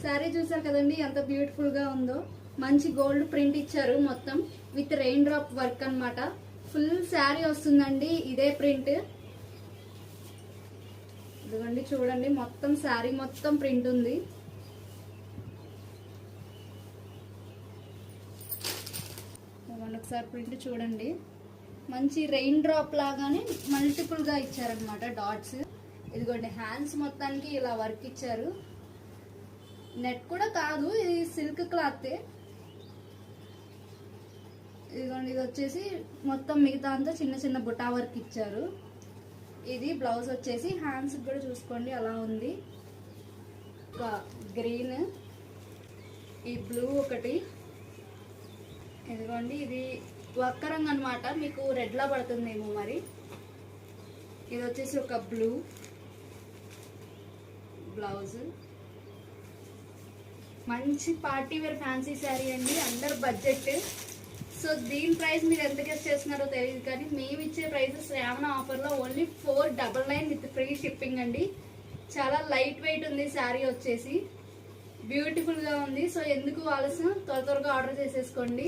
శారీ చూసారు కదండి ఎంత బ్యూటిఫుల్ గా ఉందో. మంచి గోల్డ్ ప్రింట్ ఇచ్చారు మొత్తం విత్ రెయిన్ డ్రాప్ వర్క్ అన్నమాట. ఫుల్ శారీ వస్తుందండి ఇదే ప్రింట్. ఇదిగోండి చూడండి, మొత్తం శారీ మొత్తం ప్రింట్ ఉంది. ఒకసారి ప్రింట్ చూడండి, మంచి రెయిన్ డ్రాప్ లాగానే మల్టిపుల్ గా ఇచ్చారనమాట డాట్స్. ఇదిగోండి హ్యాండ్స్ మొత్తానికి ఇలా వర్క్ ఇచ్చారు. నెట్ కూడా కాదు, ఇది సిల్క్ క్లాత్. ఇదిగోండి ఇది వచ్చేసి మొత్తం మిగతా అంతా చిన్న చిన్న బుటా వర్క్ ఇచ్చారు. ఇది బ్లౌజ్ వచ్చేసి హ్యాండ్స్ కూడా చూసుకోండి అలా ఉంది. గ్రీన్, ఈ బ్లూ ఒకటి. ఇదిగోండి ఇది ఒక్క రంగు అనమాట, మీకు రెడ్ లా పడుతుందేమో మరి. ఇది వచ్చేసి ఒక బ్లూ బ్లౌజ్. మంచి పార్టీ వేర్ ఫ్యాన్సీ శారీ అండి, అండర్ బడ్జెట్. సో దీని ప్రైస్ మీరు ఎంత గెస్ట్ చేస్తున్నారో తెలియదు, కానీ మేము ఇచ్చే ప్రైస్ శ్రావణ ఆఫర్లో ఓన్లీ 499 విత్ ఫ్రీ షిప్పింగ్ అండి. చాలా లైట్ వెయిట్ ఉంది శారీ వచ్చేసి, బ్యూటిఫుల్గా ఉంది. సో ఎందుకు ఆలస్యం, త్వరగా ఆర్డర్ చేసేసుకోండి.